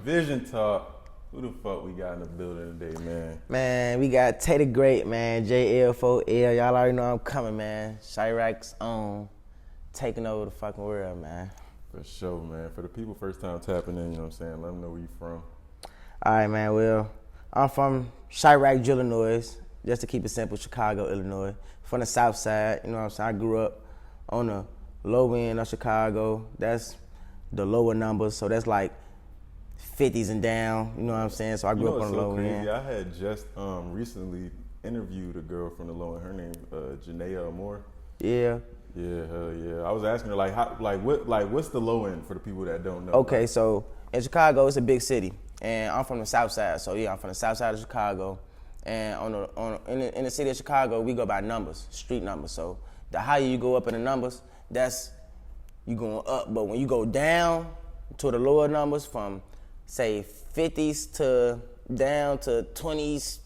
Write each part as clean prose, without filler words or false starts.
Vision Talk. Who the fuck we got in the building today, man? Man, we got Tay Degrate, man. JL4L. Y'all already know I'm coming, man. Chiraq's own. Taking over the fucking world, man. For sure, man. For the people first time tapping in, you know what I'm saying? Let them know where you from. All right, man. Well, I'm from Chiraq, Illinois. Just to keep it simple, Chicago, Illinois. From the south side, you know what I'm saying? I grew up on the low end of Chicago. That's the lower numbers, so that's like 50s and down, you know what I'm saying? So I grew up on the low end. I had just recently interviewed a girl from the low end. Her name Janaea Moore. Yeah. Yeah, hell yeah. I was asking her what's the low end for the people that don't know? Okay, so in Chicago, it's a big city, and I'm from the south side. So yeah, I'm from the south side of Chicago, and in the city of Chicago, we go by numbers, street numbers. So the higher you go up in the numbers, that's you going up. But when you go down to the lower numbers, from say 50s to down to 20s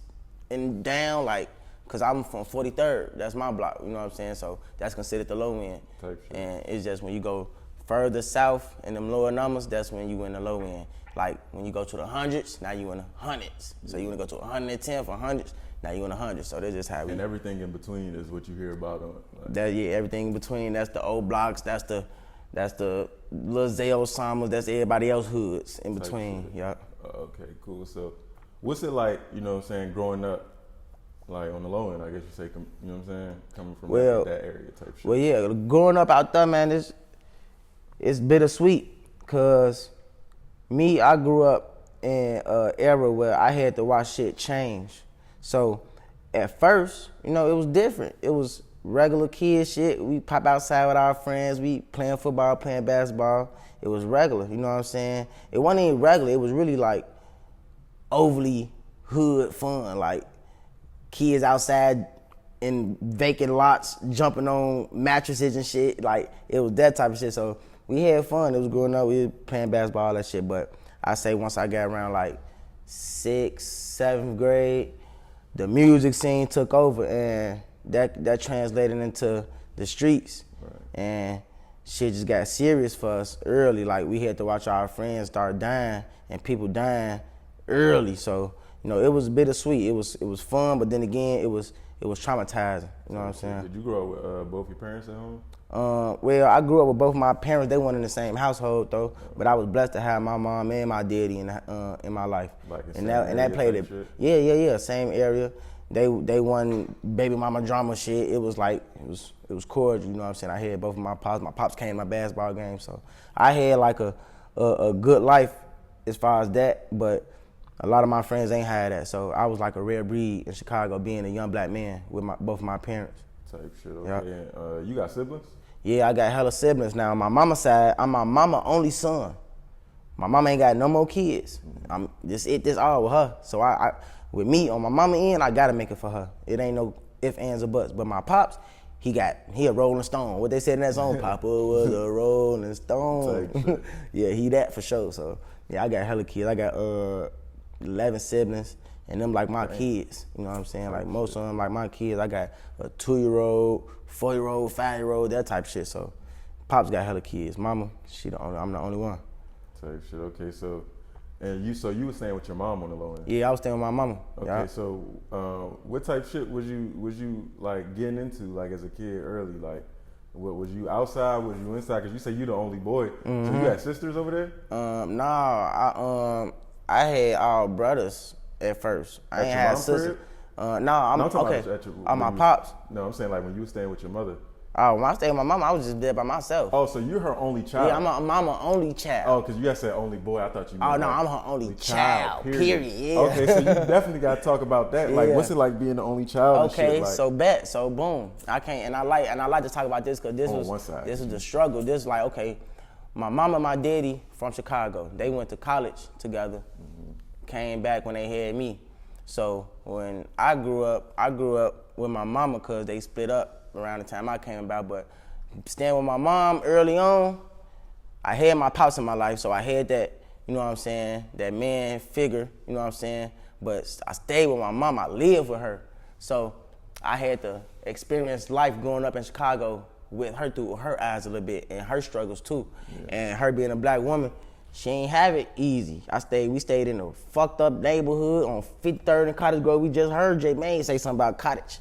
and down, like, cause I'm from 43rd, that's my block, you know what I'm saying? So that's considered the low end. Type shit. And it's just when you go further south in them lower numbers, that's when you in the low end. Like when you go to the hundreds, now you in the hundreds. So you wanna go to 110 for hundreds, now you in the hundreds. So that's just how we. And everything in between is what you hear about on. Everything in between, that's the old blocks, that's the little Zayo Summers, that's everybody else hoods in between, yeah. Okay, cool. So what's it like, you know what I'm saying, growing up, like on the low end, I guess you say, you know what I'm saying, coming from that area type shit? Well, yeah, growing up out there, man, it's bittersweet, cause I grew up in an era where I had to watch shit change. So at first, you know, it was different. It was regular kid shit. We pop outside with our friends. We playing football, playing basketball. It was regular, you know what I'm saying? It wasn't even regular. It was really like overly hood fun. Like kids outside in vacant lots, jumping on mattresses and shit. Like it was that type of shit. So we had fun. It was growing up. We were playing basketball, all that shit. But I say once I got around like 6th, 7th grade, the music scene took over, and that translated into the streets. Right. And shit just got serious for us early. Like we had to watch our friends start dying and people dying early. So, you know, it was bittersweet. It was fun, but then again, it was traumatizing. You know what I'm saying? Did you grow up with both your parents at home? Well, I grew up with both my parents. They weren't in the same household though, but I was blessed to have my mom and my daddy in my life. Like and that played it. Shit? Yeah, same area. They won baby mama drama shit. It was cordial, you know what I'm saying? I had both of my pops. My pops came to my basketball game, so I had like a good life as far as that, but a lot of my friends ain't had that. So I was like a rare breed in Chicago, being a young black man with both of my parents. Type shit, okay. Yep. And, you got siblings? Yeah, I got hella siblings now. On my mama's side, I'm my mama only son. My mama ain't got no more kids. This all with her. So I with me on my mama end, I gotta make it for her. It ain't no ifs, ands, or buts. But my pops, he a Rolling Stone. What they said in that song, Papa was a Rolling Stone. Yeah, he that for sure. So yeah, I got hella kids. I got 11 siblings, and them like my kids. You know what I'm saying? Like most of them like my kids. I got a 2-year-old, 4-year-old, 5-year-old, that type of shit. So pops got hella kids. Mama, I'm the only one. Type shit. Okay, so. And you were staying with your mom on the low end? Yeah, I was staying with my mama. Okay, yeah. So what type of shit was you like getting into like as a kid early? Like, what was you outside? Was you inside? Cause you say you the only boy. Mm-hmm. So you got sisters over there? Nah, I had all brothers at first. I ain't had sisters. I'm talking okay. About my pops. No, I'm saying like when you were staying with your mother. Oh, when I stayed with my mama, I was just there by myself. Oh, so you're her only child? Yeah, I'm her only child. Oh, because you guys said only boy. I thought you meant. Oh, no, I'm her only child. Period. Yeah. Okay, so you definitely got to talk about that. Like, what's it like being the only child? Okay, and shit? Like, so boom. I can't, and I like to talk about this because this was the struggle. This like, okay, my mama and my daddy from Chicago. They went to college together. Mm-hmm. Came back when they had me. So when I grew up with my mama because they split up around the time I came about, but staying with my mom early on, I had my pops in my life, so I had that, you know what I'm saying, that man figure, you know what I'm saying, but I stayed with my mom, I lived with her, so I had to experience life growing up in Chicago with her through her eyes a little bit, and her struggles too, and her being a black woman, she ain't have it easy. We stayed in a fucked up neighborhood on 53rd and Cottage Grove. We just heard J Maine say something about Cottage.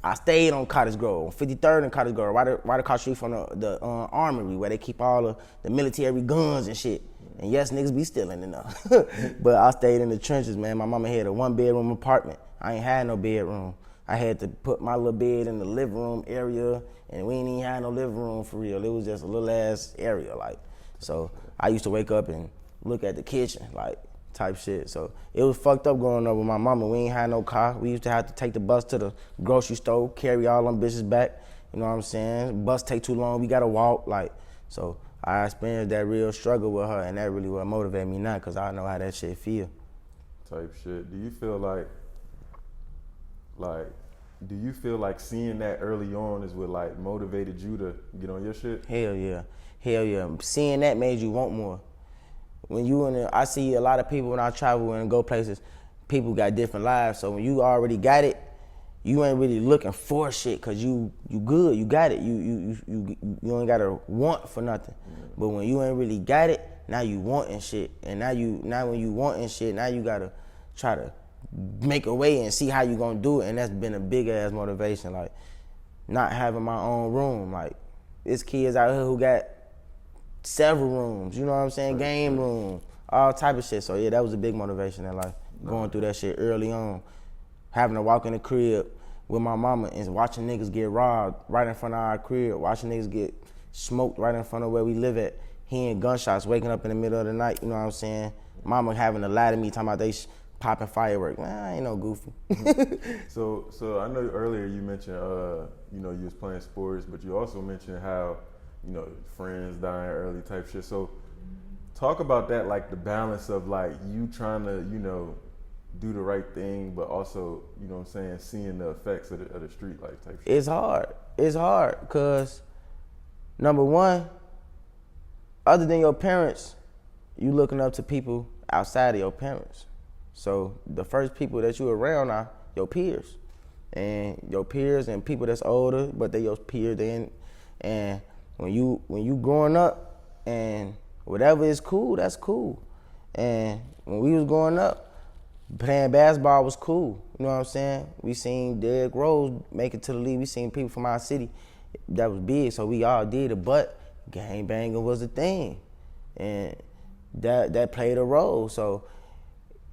I stayed on Cottage Grove, on 53rd and Cottage Grove, right across the street from the armory where they keep all the military guns and shit. And yes, niggas be stealing enough. But I stayed in the trenches, man. My mama had a 1-bedroom apartment. I ain't had no bedroom. I had to put my little bed in the living room area, and we ain't even had no living room for real. It was just a little ass area, like. So I used to wake up and look at the kitchen, like, type shit. So it was fucked up growing up with my mama. We ain't had no car. We used to have to take the bus to the grocery store, carry all them bitches back. You know what I'm saying? Bus take too long, we gotta walk, like. So I experienced that real struggle with her, and that really what motivated me now, cause I know how that shit feel. Type shit. Do you feel like seeing that early on is what like motivated you to get on your shit? Hell yeah. Seeing that made you want more. When I see a lot of people when I travel and go places, people got different lives. So when you already got it, you ain't really looking for shit, cause you good, you got it. You ain't gotta want for nothing. Mm-hmm. But when you ain't really got it, now you wanting shit. And now when you wanting shit, now you gotta try to make a way and see how you gonna do it. And that's been a big ass motivation. Like not having my own room. Like it's kids out here who got several rooms, you know what I'm saying? Game room, all type of shit. So yeah, that was a big motivation in life. Going through that shit early on. Having to walk in the crib with my mama and watching niggas get robbed right in front of our crib, watching niggas get smoked right in front of where we live at, hearing gunshots, waking up in the middle of the night, you know what I'm saying? Mama having to lie to me, talking about they popping fireworks. Man, I ain't no goofy. So I know earlier you mentioned, you was playing sports, but you also mentioned how, friends dying early type shit. So talk about that, like the balance of like you trying to, do the right thing, but also, seeing the effects of the street life type shit. It's hard, because number one, other than your parents, you looking up to people outside of your parents. So the first people that you around are your peers. And your peers and people that's older, but they your peers then. And when you growing up and whatever is cool, that's cool. And when we was growing up, playing basketball was cool. You know what I'm saying? We seen Derrick Rose make it to the league. We seen people from our city that was big, so we all did it. But gang banging was a thing, and that played a role. So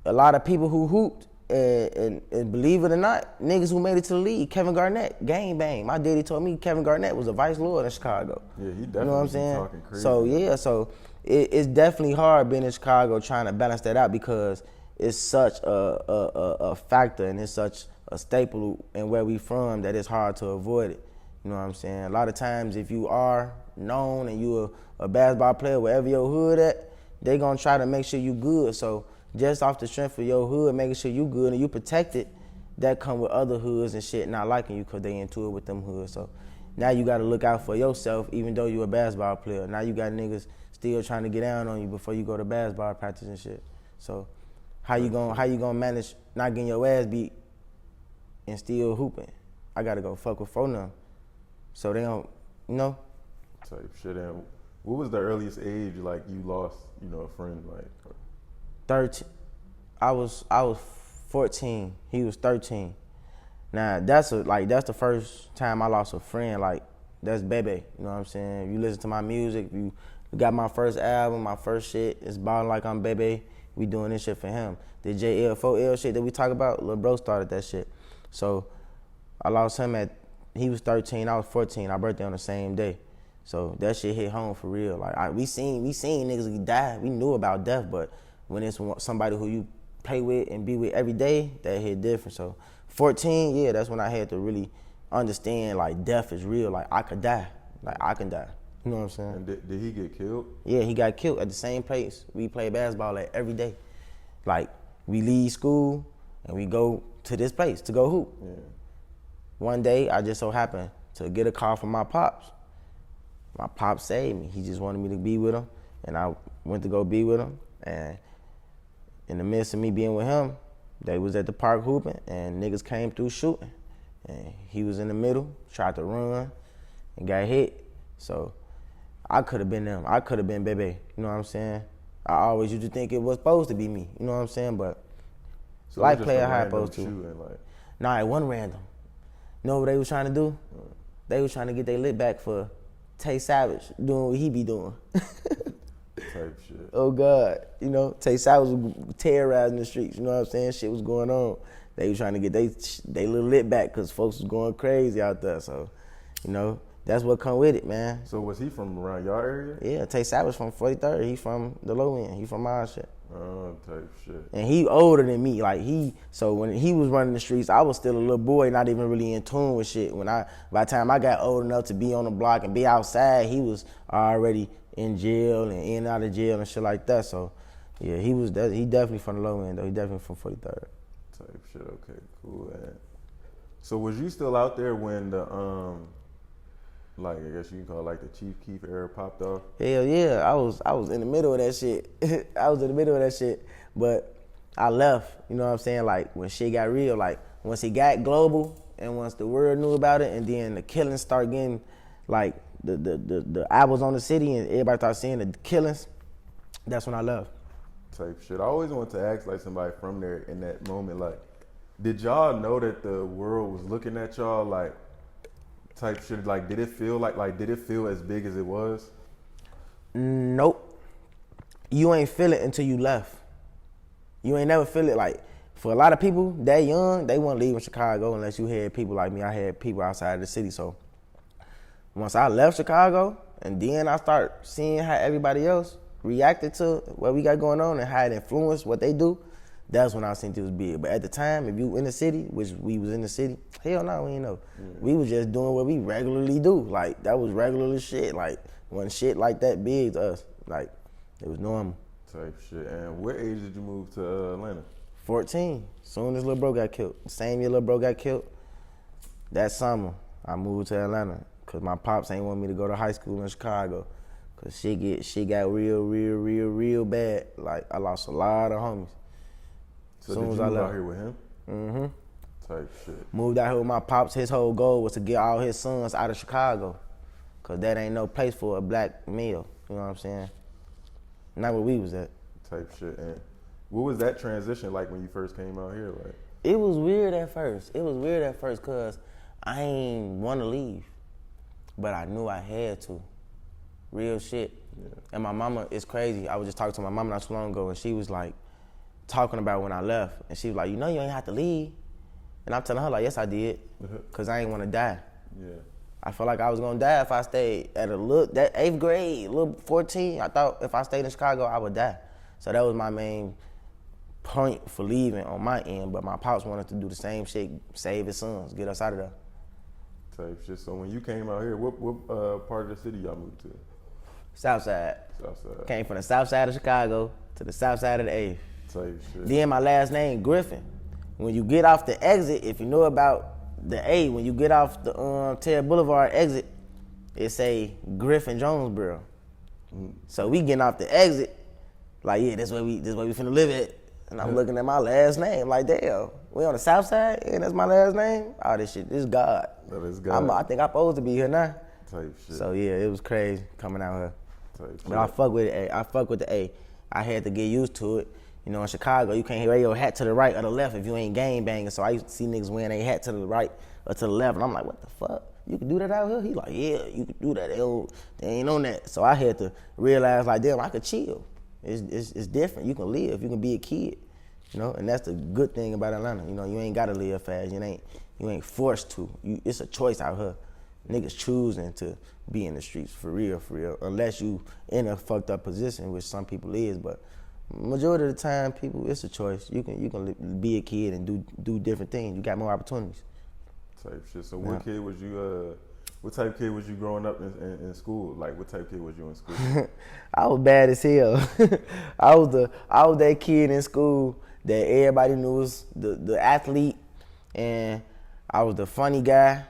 a lot of people who hooped, and believe it or not, niggas who made it to the league, Kevin Garnett, gang bang. My daddy told me Kevin Garnett was a vice lord in Chicago. Yeah, he definitely, you know what I'm saying? Talking crazy. So it's definitely hard being in Chicago trying to balance that out, because it's such a factor and it's such a staple in where we from that it's hard to avoid it. You know what I'm saying? A lot of times if you are known and you a basketball player, wherever your hood at, they gonna try to make sure you good. So just off the strength of your hood, making sure you good and you protected, that come with other hoods and shit not liking you because they into it with them hoods. So now you gotta look out for yourself, even though you a basketball player. Now you got niggas still trying to get down on you before you go to basketball practice and shit. So how you gonna manage not getting your ass beat and still hooping? I gotta go fuck with them, so they don't, Type shit. And what was the earliest age like you lost, a friend like? 13. I was 14. He was 13. Now that's the first time I lost a friend. Like that's Bebe. You know what I'm saying? If you listen to my music, if you got my first album, my first shit, it's Ballin' Like I'm Bebe. We doing this shit for him. The JL4L shit that we talk about, Lil Bro started that shit. So I lost him he was 13, I was 14. Our birthday on the same day. So that shit hit home for real. Like we seen niggas die. We knew about death, but when it's somebody who you play with and be with every day, that hit different. So 14, yeah, that's when I had to really understand like death is real. Like I could die. Like I can die. You know what I'm saying? And did he get killed? Yeah, he got killed at the same place we play basketball at every day. Like, we leave school and we go to this place to go hoop. Yeah. One day, I just so happened to get a call from my pops. My pops saved me. He just wanted me to be with him, and I went to go be with him. And in the midst of me being with him, they was at the park hooping, and niggas came through shooting. And he was in the middle, tried to run, and got hit. So I could have been them. I could have been Bebe. You know what I'm saying? I always used to think it was supposed to be me. You know what I'm saying? But So life it was played just a how it random supposed to. shooting, like, Nah, it wasn't random. You know what they was trying to do? They was trying to get their lit back for Tay Savage doing what he be doing. type shit. Oh God, you know, Tay Savage was terrorizing the streets. You know what I'm saying? Shit was going on. They was trying to get they little lit back because folks was going crazy out there. So, you know, that's what come with it, man. So was he from around y'all area? Yeah, Tay Savage from 43rd. He from the Lowend. He from my shit. Oh, type shit. And he older than me. So when he was running the streets, I was still a little boy, not even really in tune with shit. By the time I got old enough to be on the block and be outside, he was already in jail and in and out of jail and shit like that. So yeah, he definitely from the low end though. He definitely from 43rd. Type shit. Okay, cool. Man. So was you still out there when the like I guess you can call it like the Chief Keef era popped off? Hell yeah, I was in the middle of that shit. I was in the middle of that shit, but I left. You know what I'm saying? Like when shit got real, like once it got global and once the world knew about it, and then the killings start getting like the eyeballs on the city and everybody started seeing the killings. That's when I left. Type shit. I always want to ask like somebody from there in that moment, like, did y'all know that the world was looking at y'all like type shit? Like, did it feel did it feel as big as it was? Nope. You ain't feel it until you left. You ain't never feel it. Like, for a lot of people that young, they won't leave in Chicago unless you had people like me. I had people outside of the city. So once I left Chicago and then I start seeing how everybody else reacted to what we got going on and how it influenced what they do, that's when I seen it was big. But at the time, if you in the city, which we was in the city, hell no, we ain't know. We was just doing what we regularly do. Like, that was regular shit. Like, wasn't shit like that big to us. Like, it was normal. Type shit. And what age did you move to Atlanta? 14. Soon as Lil Bro got killed. Same year Lil Bro got killed, that summer, I moved to Atlanta because my pops ain't want me to go to high school in Chicago. Cause shit got real bad. Like, I lost a lot of homies. So did you move out here with him? Mm-hmm. Type shit. Moved out here with my pops. His whole goal was to get all his sons out of Chicago. Cause that ain't no place for a black male. You know what I'm saying? Not where we was at. Type shit. And what was that transition like when you first came out here? Like, It was weird at first. Cause I ain't want to leave. But I knew I had to. Real shit. Yeah. And my mama, it's crazy. I was just talking to my mama not too long ago, and she was like talking about when I left, and she was like, "You know, you ain't have to leave." And I'm telling her like, "Yes, I did, cause I ain't want to die." Yeah. I felt like I was gonna die if I stayed at that 8th grade, little 14. I thought if I stayed in Chicago, I would die. So that was my main point for leaving on my end. But my pops wanted to do the same shit, save his sons, get us out of there. Type shit. So when you came out here, what part of the city y'all moved to? Southside. Southside. Came from the south side of Chicago to the south side of the 8th. Type shit. Then my last name, Griffin. When you get off the exit, if you know about the A, when you get off the Terry Boulevard exit, it say Griffin Jonesboro. So we getting off the exit, like, yeah, this way we finna live at. And I'm looking at my last name, like, damn, we on the south side and that's my last name? Oh, this is God. That is God. I think I'm supposed to be here now. Type shit. So yeah, it was crazy coming out here. Type But I fuck with it. I fuck with the A. I had to get used to it. You know, in Chicago, you can't wear your hat to the right or the left if you ain't gang banging. So I used to see niggas wearing their hat to the right or to the left, and I'm like, what the fuck? You can do that out here? He like, yeah, you can do that. They ain't on that. So I had to realize, like, damn, I could chill. It's different. You can live. You can be a kid. You know, and that's the good thing about Atlanta. You know, you ain't gotta live fast. You ain't forced to. It's a choice out here. Niggas choosing to be in the streets for real, unless you in a fucked up position, which some people is. But majority of the time, people, it's a choice. You can be a kid and do different things. You got more opportunities. Type shit. So what kid was you? What type of kid was you growing up in school? Like, what type of kid was you in school? I was bad as hell. I was that kid in school that everybody knew was the athlete, and I was the funny guy.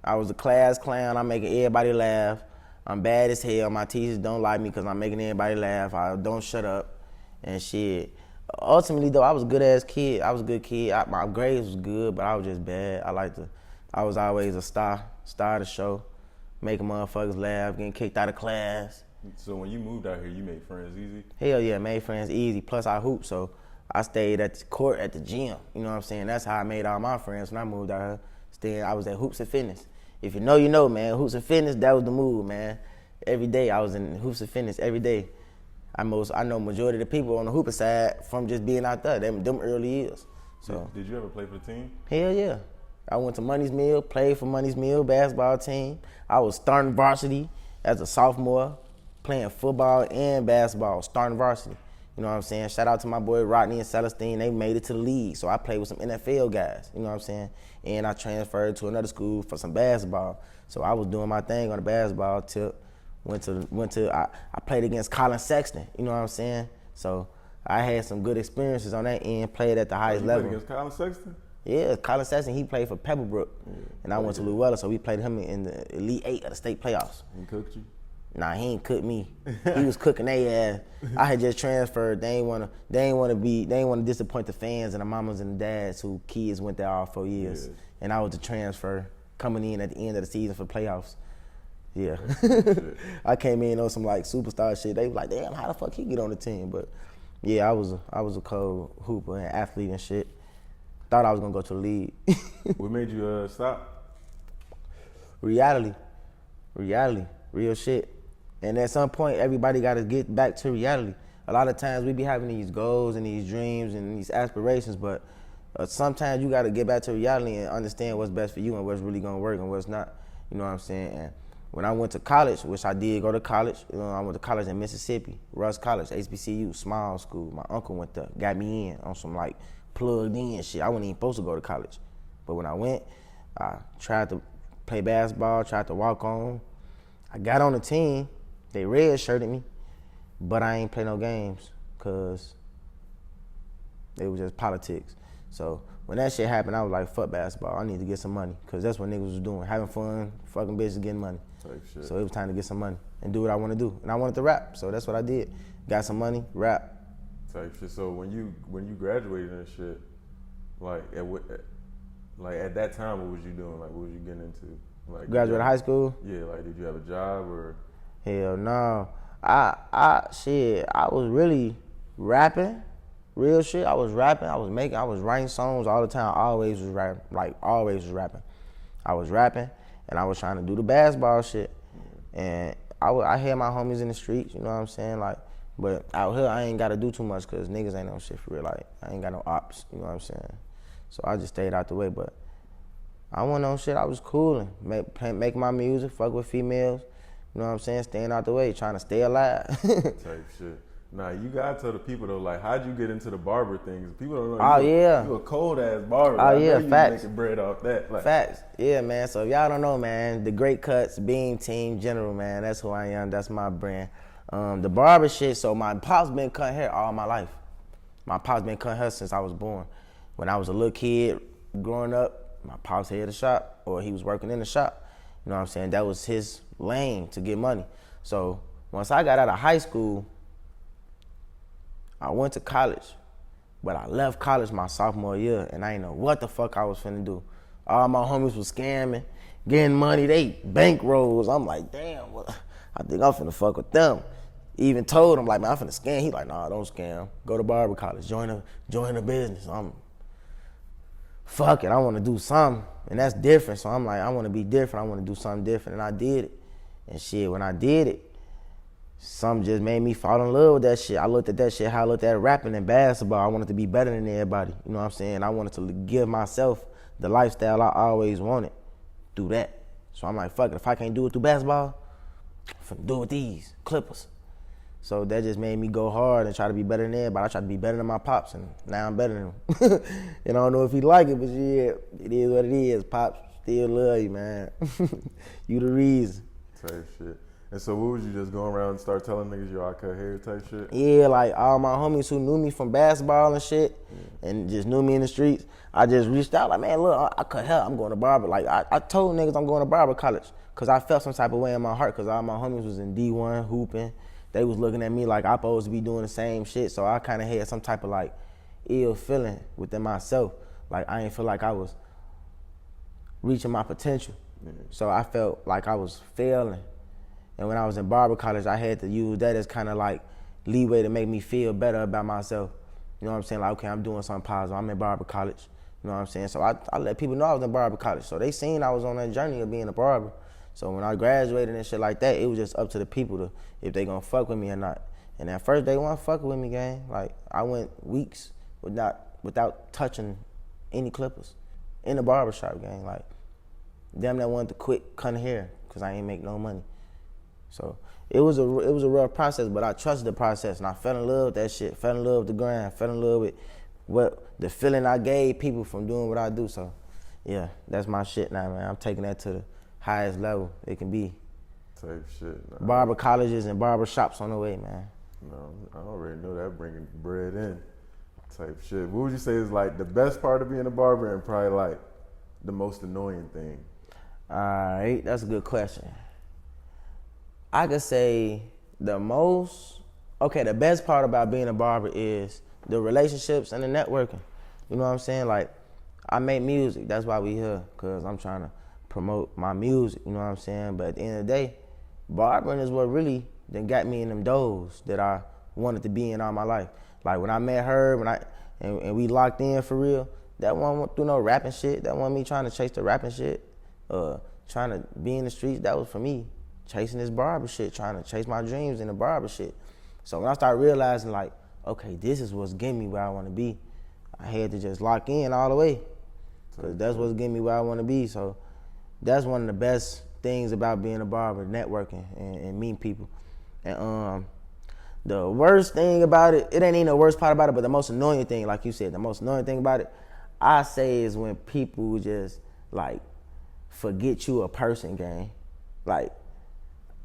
I was the class clown. I'm making everybody laugh. I'm bad as hell. My teachers don't like me because I'm making everybody laugh. I don't shut up and shit. Ultimately, though, I was a good ass kid. I was a good kid. My grades was good, but I was just bad. I was always a star of the show, making motherfuckers laugh, getting kicked out of class. So when you moved out here, you made friends easy? Hell yeah, made friends easy. Plus I hoop, so I stayed at the court at the gym. You know what I'm saying? That's how I made all my friends when I moved out here. I was at Hoops and Fitness. If you know, you know, man. Hoops and Fitness, that was the move, man. Every day I was in Hoops and Fitness every day. I know majority of the people on the hooper side from just being out there, them early years. So did you ever play for the team? Hell yeah. I went to Money's Mill, played for Money's Mill basketball team. I was starting varsity as a sophomore, playing football and basketball, starting varsity. You know what I'm saying? Shout out to my boy Rodney and Celestine. They made it to the league. So I played with some NFL guys, you know what I'm saying? And I transferred to another school for some basketball. So I was doing my thing on the basketball tip. I played against Colin Sexton, you know what I'm saying? So I had some good experiences on that end, played at the highest level. You played against Colin Sexton? Yeah, Colin Sexton, he played for Pebblebrook. Yeah. And I went to Llewellyn, so we played him in the Elite 8 of the state playoffs. He cooked you? Nah, he ain't cooked me. He was cooking their ass. I had just transferred. They ain't wanna disappoint the fans and the mamas and the dads who kids went there all 4 years. Yeah. And I was the transfer coming in at the end of the season for playoffs. Yeah. I came in on some like superstar shit. They was like, damn, how the fuck he get on the team? But yeah, I was a cold hooper and athlete and shit. Thought I was gonna go to the league. What made you stop? Reality, real shit. And at some point, everybody gotta get back to reality. A lot of times we be having these goals and these dreams and these aspirations, but sometimes you gotta get back to reality and understand what's best for you and what's really gonna work and what's not. You know what I'm saying? And when I went to college, which I did go to college, you know, I went to college in Mississippi, Russ College, HBCU, small school. My uncle went there, got me in on some like plugged in shit. I wasn't even supposed to go to college. But when I went, I tried to play basketball, tried to walk on. I got on the team. They red-shirted me, but I ain't play no games because it was just politics. So when that shit happened, I was like, fuck basketball. I need to get some money because that's what niggas was doing, having fun, fucking bitches, getting money. Type shit. So it was time to get some money and do what I want to do. And I wanted to rap, so that's what I did. Got some money, rap. Type shit. So when you graduated and shit, like at that time, what was you doing? Like, what was you getting into? Like, graduated high school? Yeah. Like, did you have a job or? Hell no. I was really rapping, real shit. I was rapping. I was writing songs all the time. I always was rapping. I was rapping, and I was trying to do the basketball shit. And I had my homies in the streets. You know what I'm saying? Like. But out here, I ain't got to do too much because niggas ain't no shit for real. Like, I ain't got no ops, you know what I'm saying? So I just stayed out the way. But I wasn't on shit. I was coolin', make my music, fuck with females, you know what I'm saying? Staying out the way, trying to stay alive. Type shit. Nah, you gotta tell the people though, like, how'd you get into the barber things? People don't know. Yeah. You a cold ass barber. Oh, yeah, facts. You making bread off that. Like. Facts. Yeah, man. So if y'all don't know, man, the Great Cuts, Beam Team General, man, that's who I am. That's my brand. The barber shit, so my pop's been cutting hair all my life. My pop's been cutting hair since I was born. When I was a little kid growing up, my pops had a shop, or he was working in the shop. You know what I'm saying? That was his lane to get money. So once I got out of high school, I went to college, but I left college my sophomore year, and I didn't know what the fuck I was finna do. All my homies was scamming, getting money, they bankrolls. I'm like, damn, I think I'm finna fuck with them. Even told him, like, man, I'm finna scam. He like, nah, don't scam. Go to barber college, join a business. Fuck it, I wanna do something. And that's different, so I'm like, I wanna be different. I wanna do something different, and I did it. And shit, when I did it, something just made me fall in love with that shit. I looked at that shit, how I looked at rapping and basketball. I wanted to be better than everybody, you know what I'm saying? I wanted to give myself the lifestyle I always wanted through that. So I'm like, fuck it, if I can't do it through basketball, I'm finna do it with these Clippers. So that just made me go hard and try to be better than everybody. I tried to be better than my pops, and now I'm better than him. And I don't know if he like it, but yeah, it is what it is. Pops still love you, man. You the reason. Type shit. And so what was you just going around and start telling niggas yo, I cut hair type shit? Yeah, like all my homies who knew me from basketball and shit, and just knew me in the streets, I just reached out like, man, look, I cut hair, I'm going to barber. Like, I told niggas I'm going to barber college because I felt some type of way in my heart because all my homies was in D1 hooping. They was looking at me like I supposed to be doing the same shit, so I kind of had some type of like ill feeling within myself. Like I didn't feel like I was reaching my potential. So I felt like I was failing. And when I was in barber college, I had to use that as kind of like leeway to make me feel better about myself. You know what I'm saying? Like, okay, I'm doing something positive. I'm in barber college. You know what I'm saying? So I let people know I was in barber college. So they seen I was on that journey of being a barber. So when I graduated and shit like that, it was just up to the people to if they gonna fuck with me or not. And at first they wasn't fucking with me, gang. Like I went weeks without touching any clippers in the barbershop, gang. Like them that wanted to quit cutting hair because I ain't make no money. So it was a rough process, but I trusted the process and I fell in love with that shit. Fell in love with the grind. Fell in love with what the feeling I gave people from doing what I do. So yeah, that's my shit now, man. I'm taking that to the highest level it can be. Type shit. No. Barber colleges and barber shops on the way, man. No, I already know that bringing bread in. Type shit. What would you say is like the best part of being a barber and probably like the most annoying thing? All right, that's a good question. I could say the best part about being a barber is the relationships and the networking. You know what I'm saying? Like, I make music. That's why we here, because I'm trying to promote my music. You know what I'm saying? But at the end of the day, barbering is what really then got me in them doors that I wanted to be in all my life. Like, when I met her, and we locked in for real, that wasn't through no rapping shit. That wasn't me trying to chase the rapping shit. Trying to be in the streets, that was for me. Chasing this barber shit, trying to chase my dreams in the barber shit. So when I started realizing, like, okay, this is what's getting me where I want to be, I had to just lock in all the way, because that's what's getting me where I want to be. So that's one of the best things about being a barber, networking and meeting people. And the worst thing about it ain't even the worst part about it, but the most annoying thing, like you said, the most annoying thing about it, I say is when people just, like, forget you a person, gang. Like,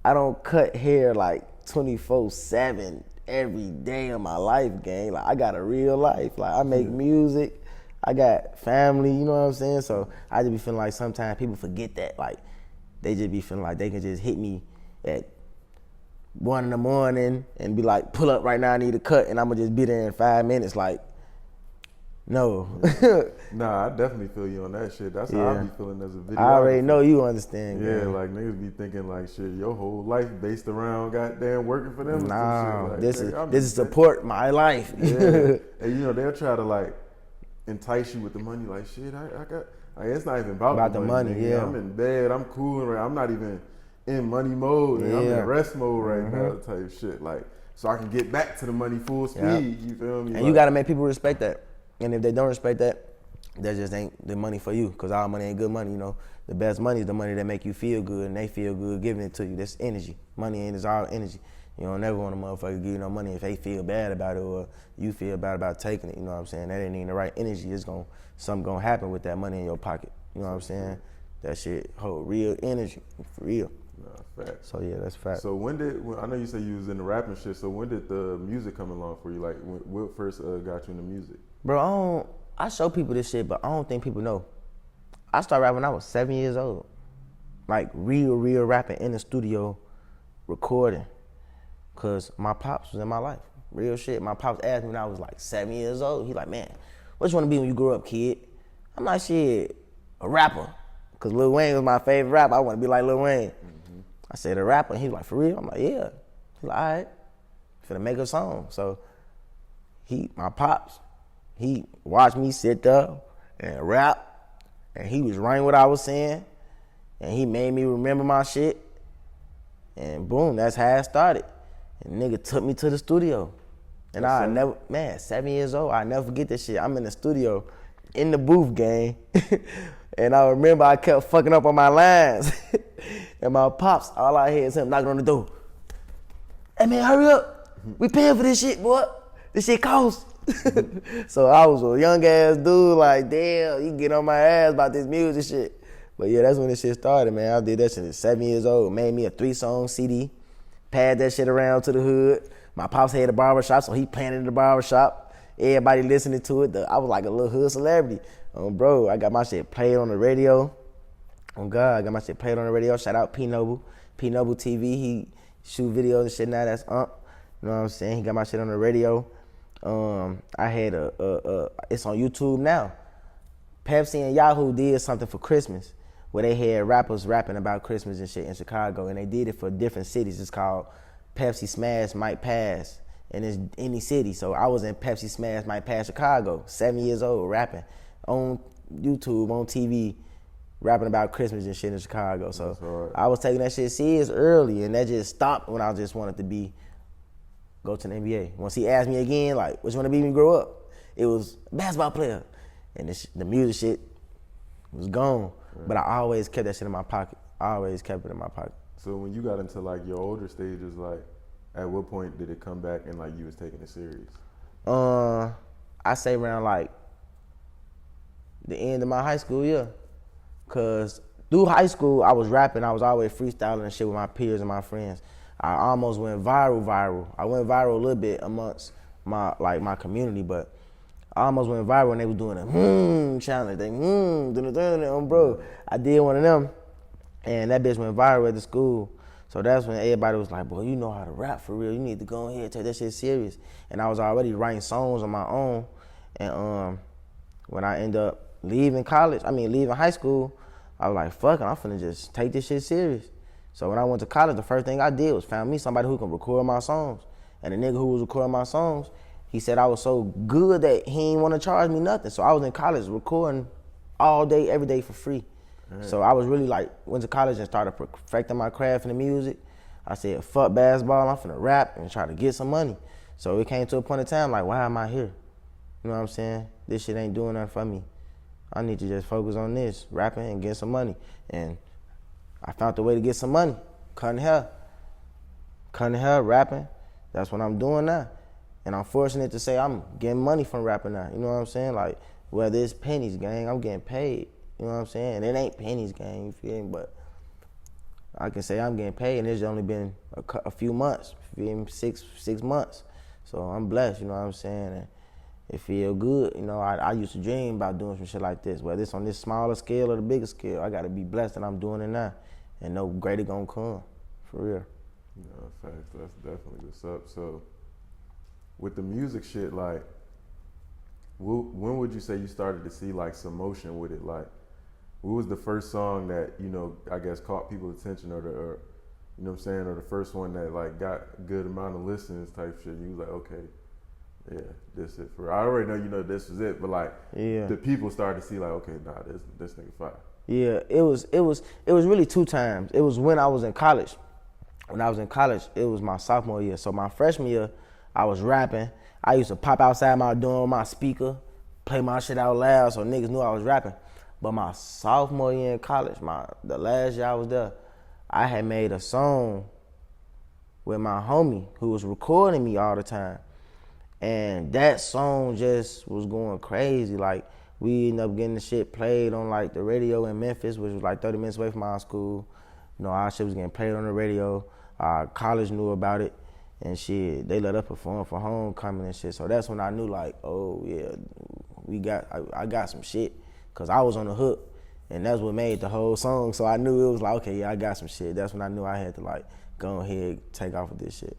I don't cut hair like 24/7 every day of my life, gang. Like, I got a real life. Like, I make music. I got family, you know what I'm saying? So I just be feeling like sometimes people forget that. Like, they just be feeling like they can just hit me at 1 a.m. and be like, pull up right now, I need a cut, and I'm gonna just be there in 5 minutes. Like, no. Nah, I definitely feel you on that shit. That's how I be feeling as a video. I already know you understand. Yeah, man. like niggas be thinking like shit, your whole life based around goddamn working for them. Nah, like, this is support my life. Yeah, and you know they'll try to like entice you with the money. Like shit, I got. Like, it's not even about the money. Nigga. Yeah, I'm in bed. I'm cool. Right. I'm not even in money mode. Yeah. I'm in rest mode right now. Type shit. Like so I can get back to the money full speed. Yep. You feel me? And like, you gotta make people respect that. And if they don't respect that, that just ain't the money for you. Cause all money ain't good money. You know, the best money is the money that make you feel good, and they feel good giving it to you. That's energy. Money ain't is all energy. You don't never want a motherfucker give you no money if they feel bad about it or you feel bad about taking it. You know what I'm saying? That ain't even the right energy. Something gonna happen with that money in your pocket. You know what I'm saying? That shit hold real energy, for real. Nah, fact. So yeah, that's fact. So when I know you said you was in the rapping shit. So when did the music come along for you? Like what first got you into music? Bro, I show people this shit, but I don't think people know. I started rapping when I was 7 years old. Like real rapping in the studio, recording. Cause my pops was in my life. Real shit. My pops asked me when I was like 7 years old. He like, man, what you wanna be when you grow up, kid? I'm like, shit, a rapper. Cause Lil Wayne was my favorite rapper. I wanna be like Lil Wayne. I said, a rapper? And he was like, for real? I'm like, yeah. He's like, all right, finna make a song. So my pops, he watched me sit there and rap, and he was writing what I was saying, and he made me remember my shit, and boom, that's how it started. And nigga took me to the studio. And I never, 7 years old, I never forget this shit. I'm in the studio, in the booth, gang. And I remember I kept fucking up on my lines. And my pops, all I hear is him knocking on the door. Hey man, hurry up. We paying for this shit, boy. This shit costs. So I was a young ass dude, like, damn, you get on my ass about this music shit. But yeah, that's when this shit started, man. I did that shit at 7 years old. Made me a 3-song CD. Passed that shit around to the hood. My pops had a barbershop, so he playing in the barbershop. Everybody listening to it. I was like a little hood celebrity. Bro, I got my shit played on the radio. Oh God, I got my shit played on the radio. Shout out P Noble. P Noble TV, he shoot videos and shit now, that's You know what I'm saying? He got my shit on the radio. I had it's on YouTube now. Pepsi and Yahoo did something for Christmas where they had rappers rapping about Christmas and shit in Chicago, and they did it for different cities. It's called Pepsi Smash Might Pass, and it's any city. So I was in Pepsi Smash Might Pass Chicago, 7 years old, rapping on YouTube, on TV, rapping about Christmas and shit in Chicago. So I was taking that shit serious early, and that just stopped when I just wanted to go to the NBA. Once he asked me again, like, what you want to be when you grow up? It was basketball player. And the music shit was gone. Right. But I always kept that shit in my pocket. I always kept it in my pocket. So when you got into like your older stages, like at what point did it come back and like you was taking it serious? I say around like the end of my high school year. Cause through high school I was rapping, I was always freestyling and shit with my peers and my friends. I almost went viral. I went viral a little bit amongst my community, but I almost went viral when they were doing a challenge. They bro. I did one of them, and that bitch went viral at the school. So that's when everybody was like, boy, you know how to rap for real. You need to go ahead and take that shit serious. And I was already writing songs on my own. And when I ended up leaving high school, I was like, fuck it, I'm finna just take this shit serious. So when I went to college, the first thing I did was found me somebody who can record my songs. And the nigga who was recording my songs, he said I was so good that he didn't want to charge me nothing. So I was in college recording all day, every day for free. Right. So I was really like, went to college and started perfecting my craft in the music. I said, fuck basketball, I'm finna rap and try to get some money. So it came to a point in time like, why am I here? You know what I'm saying? This shit ain't doing nothing for me. I need to just focus on this, rapping and get some money. And I found the way to get some money, cutting hair, rapping. That's what I'm doing now. And I'm fortunate to say I'm getting money from rapping now. You know what I'm saying? Like, whether it's pennies, gang, I'm getting paid. You know what I'm saying? And it ain't pennies, gang, you feel me? But I can say I'm getting paid, and it's only been a few months, you feel me? 6 months. So I'm blessed, you know what I'm saying? And it feel good. You know, I used to dream about doing some shit like this, whether it's on this smaller scale or the bigger scale. I got to be blessed that I'm doing it now, and no greater gonna come, for real. Yeah, facts. That's definitely what's up. So, with the music shit, like, when would you say you started to see like some motion with it? Like, what was the first song that, you know, I guess caught people's attention, or you know what I'm saying, or the first one that like got a good amount of listens type shit? You was like, okay, yeah, this it for. I already know, you know, this was it, but like, yeah, the people started to see like, okay, nah, this nigga fire. Yeah, it was really 2 times. It was when I was in college. When I was in college, it was my sophomore year. So my freshman year, I was rapping. I used to pop outside my dorm with my speaker, play my shit out loud so niggas knew I was rapping. But my sophomore year in college, the last year I was there, I had made a song with my homie who was recording me all the time. And that song just was going crazy. Like, we ended up getting the shit played on like the radio in Memphis, which was like 30 minutes away from our school. You know, our shit was getting played on the radio. Our college knew about it, and shit, they let us perform for homecoming and shit. So that's when I knew, like, oh yeah, I got some shit, cause I was on the hook, and that's what made the whole song. So I knew it was like, okay, yeah, I got some shit. That's when I knew I had to like go ahead, take off with this shit,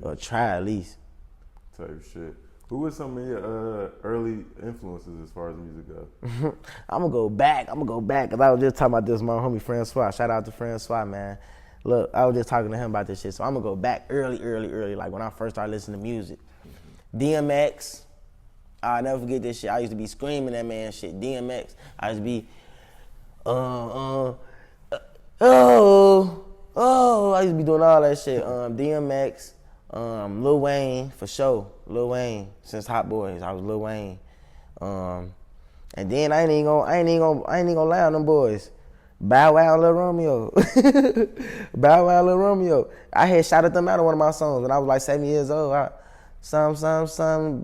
or try at least. Type shit. Who was some of your early influences as far as music goes? I'm gonna go back, cause I was just talking about this with my homie Francois. Shout out to Francois, man. Look, I was just talking to him about this shit, so I'm gonna go back early, like when I first started listening to music. DMX, I'll never forget this shit. I used to be screaming that man shit. DMX, I used to be, I used to be doing all that shit. DMX, Lil Wayne, for sure. Lil Wayne, since Hot Boys, I was Lil Wayne. And then I ain't even gonna lie on them boys. Bow Wow, Lil Romeo. Bow Wow, Lil Romeo. I had shouted them out on one of my songs when I was like 7 years old. Some,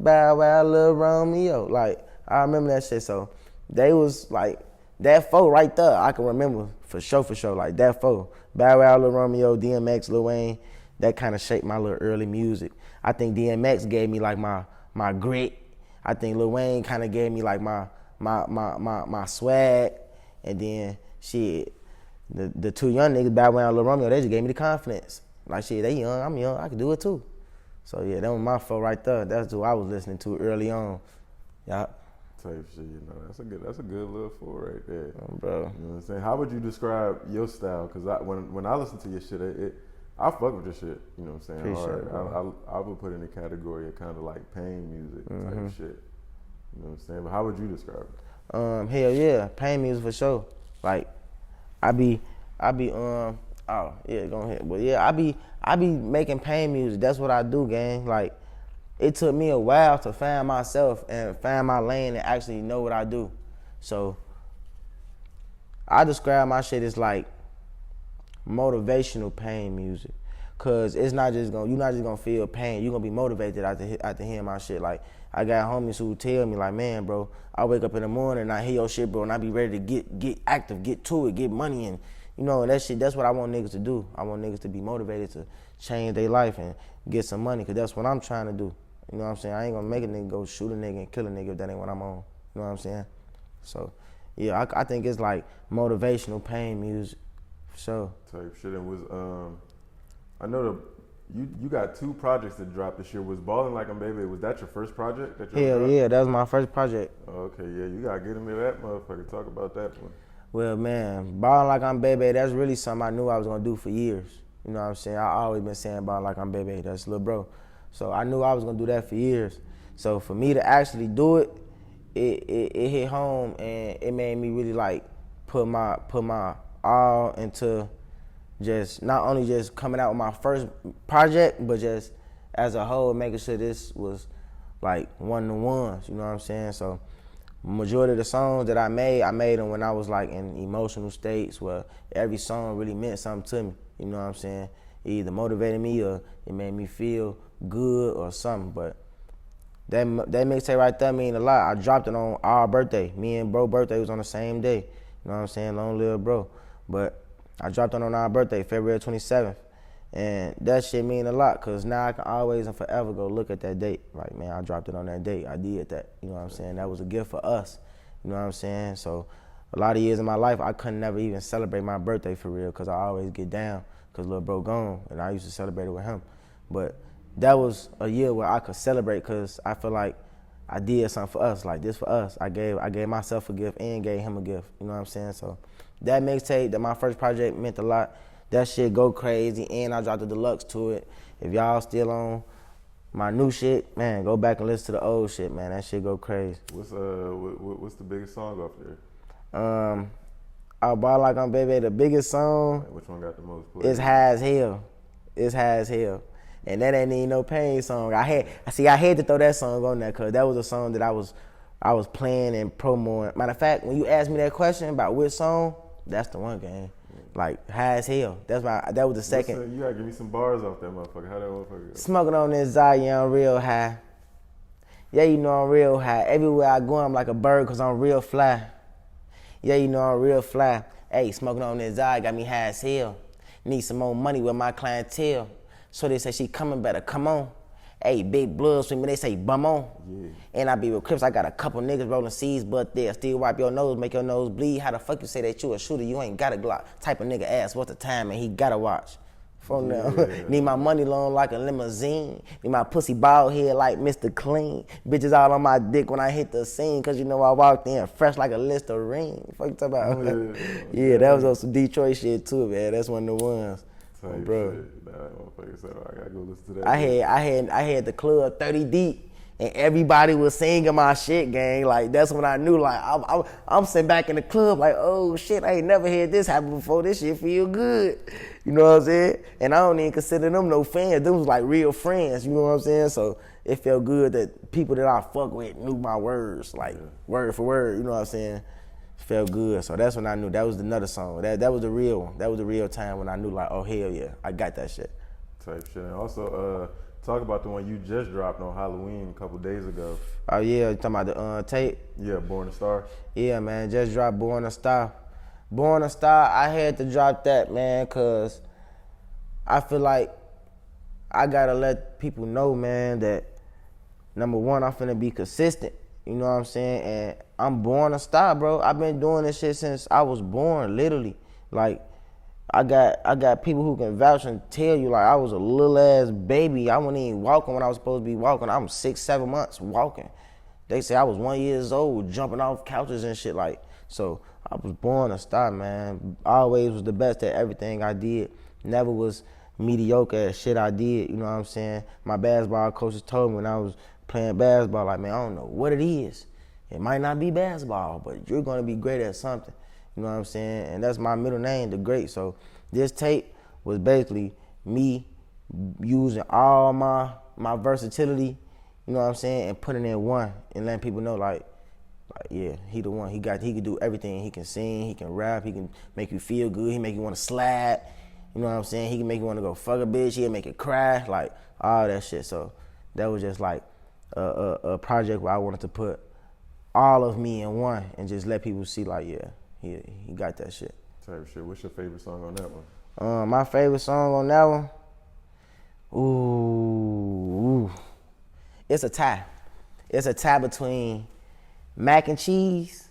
Bow Wow, Lil Romeo. Like, I remember that shit. So they was like, that 4 right there, I can remember for sure. Like, that 4. Bow Wow, Lil Romeo, DMX, Lil Wayne. That kind of shaped my little early music. I think DMX gave me like my grit. I think Lil Wayne kind of gave me like my swag. And then shit, the 2 young niggas, Bow Wow and Lil Romeo, they just gave me the confidence. Like, shit, they young, I'm young, I can do it too. So yeah, that was my fault right there. That's who I was listening to early on. Yeah. type shit. You know, that's a good little four right there, bro. You know what I'm saying? How would you describe your style? Because when I listen to your shit, I fuck with your shit. You know what I'm saying? Appreciate it, bro. I would put it in the category of kind of like pain music type shit. You know what I'm saying? But how would you describe it? Hell yeah, pain music for sure. Like, I be oh yeah, go ahead. But yeah, I be making pain music. That's what I do, gang. Like, it took me a while to find myself and find my lane and actually know what I do. So I describe my shit as like motivational pain music. Cause you're not just gonna feel pain. You're gonna be motivated after hearing my shit. Like, I got homies who tell me like, man, bro, I wake up in the morning and I hear your shit, bro, and I be ready to get active, get to it, get money, and you know, that shit, that's what I want niggas to do. I want niggas to be motivated to change their life and get some money, cause that's what I'm trying to do. You know what I'm saying? I ain't gonna make a nigga go shoot a nigga and kill a nigga if that ain't what I'm on. You know what I'm saying? So, yeah, I think it's like motivational pain music, for sure. Type shit. And was I know you got 2 projects that dropped this year. Was Ballin' Like I'm Baby, was that your first project that you Hell dropped? yeah, that was my first project. Okay, yeah, you gotta get into that motherfucker. Talk about that one. Well, man, Ballin' Like I'm Baby, that's really something I knew I was gonna do for years. You know what I'm saying? I always been saying Ballin' Like I'm Baby, that's Lil Bro. So I knew I was gonna do that for years. So for me to actually do it, it hit home, and it made me really like put my all into just not only just coming out with my first project, but just as a whole making sure this was like one of the ones, you know what I'm saying? So majority of the songs that I made them when I was like in emotional states where every song really meant something to me, you know what I'm saying? It either motivated me or it made me feel good or something. But that mixtape right there mean a lot. I dropped it on our birthday. Me and bro birthday was on the same day, you know what I'm saying? Long live bro. But I dropped it on our birthday, February 27th. And that shit mean a lot, cause now I can always and forever go look at that date. Like, man, I dropped it on that date. I did that. You know what I'm saying? That was a gift for us. You know what I'm saying? So a lot of years in my life, I couldn't never even celebrate my birthday for real, cause I always get down, cause little bro gone, and I used to celebrate it with him. But that was a year where I could celebrate, cause I feel like I did something for us, like this for us. I gave myself a gift and gave him a gift. You know what I'm saying? So that mixtape, that my first project, meant a lot. That shit go crazy, and I dropped the deluxe to it. If y'all still on my new shit, man, go back and listen to the old shit, man. That shit go crazy. What's the biggest song off there? I Ball Like I'm Baby, the biggest song. Which one got the most play? It's High as Hell. It's High as Hell. And that ain't even no pain song. I had to throw that song on there, cause that was a song that I was playing and promoting. Matter of fact, when you asked me that question about which song, that's the one, gang. Like, High as Hell. That was the second. Listen, you gotta give me some bars off that motherfucker. How that motherfucker go? Smoking on this Zion, I'm real high. Yeah, you know I'm real high. Everywhere I go, I'm like a bird, cause I'm real fly. Yeah, you know I'm real fly. Hey, smoking on this Zion got me high as hell. Need some more money with my clientele. So they say she coming, better come on. Hey, big blood swing, they say bum on. Yeah. And I be with Crips, I got a couple niggas rolling C's, but they'll still wipe your nose, make your nose bleed. How the fuck you say that you a shooter, you ain't got a Glock? Type of nigga ass, what's the time, and he gotta watch. From now, need my money long like a limousine. Need my pussy bald head like Mr. Clean. Bitches all on my dick when I hit the scene, cause you know I walked in fresh like a Listerine. Fuck you talking about? Yeah, that was on some Detroit shit too, man. That's one of the ones. Oh, bro. I gotta go listen to that. I had the club 30 deep, and everybody was singing my shit, gang. Like, that's when I knew, like, I'm sitting back in the club like, oh shit, I ain't never had this happen before. This shit feel good. You know what I'm saying? And I don't even consider them no fans. Them was like real friends, you know what I'm saying? So it felt good that people that I fuck with knew my words, like word for word, you know what I'm saying? Felt good. So that's when I knew that was another song. That was the real one. That was the real time when I knew, like, oh hell yeah, I got that shit. Type shit. And also talk about the one you just dropped on Halloween a couple days ago. Oh yeah, you talking about the tape? Yeah, Born a Star. Yeah, man, just dropped Born a Star. Born a Star, I had to drop that, man, cause I feel like I gotta let people know, man, that number one, I'm finna be consistent. You know what I'm saying? And I'm born a star, bro. I've been doing this shit since I was born, literally. Like, I got people who can vouch and tell you, like, I was a little ass baby. I wasn't even walking when I was supposed to be walking. I'm 6, 7 months walking. They say I was 1 year old jumping off couches and shit like. So I was born a star, man. Always was the best at everything I did. Never was mediocre at shit I did. You know what I'm saying? My basketball coaches told me when I was playing basketball, like, man, I don't know what it is. It might not be basketball, but you're gonna be great at something. You know what I'm saying? And that's my middle name, The Great. So this tape was basically me using all my versatility, you know what I'm saying, and putting in one and letting people know like yeah, he the one. He can do everything. He can sing, he can rap, he can make you feel good, he make you want to slap. You know what I'm saying? He can make you want to go fuck a bitch, he'll make it cry, like all that shit. So that was just like a project where I wanted to put all of me in one and just let people see like, yeah, he got that shit. Type of shit. What's your favorite song on that one? My favorite song on that one, ooh, it's a tie. It's a tie between Mac and Cheese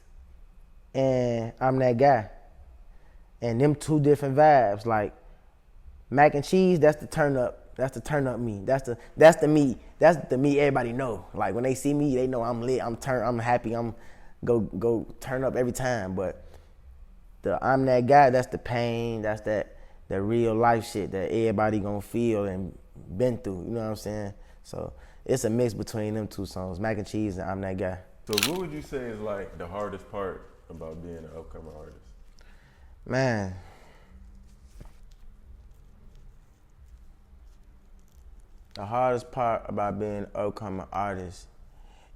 and I'm That Guy. And them two different vibes. Like Mac and Cheese, that's the turn up. That's the turn up me. That's the me. That's the me everybody know. Like when they see me, they know I'm lit. I'm happy. I'm go turn up every time. But the I'm That Guy, that's the pain. That's that real life shit that everybody gonna feel and been through. You know what I'm saying? So it's a mix between them two songs, Mac and Cheese and I'm That Guy. So what would you say is like the hardest part about being an upcoming artist? Man, the hardest part about being an upcoming artist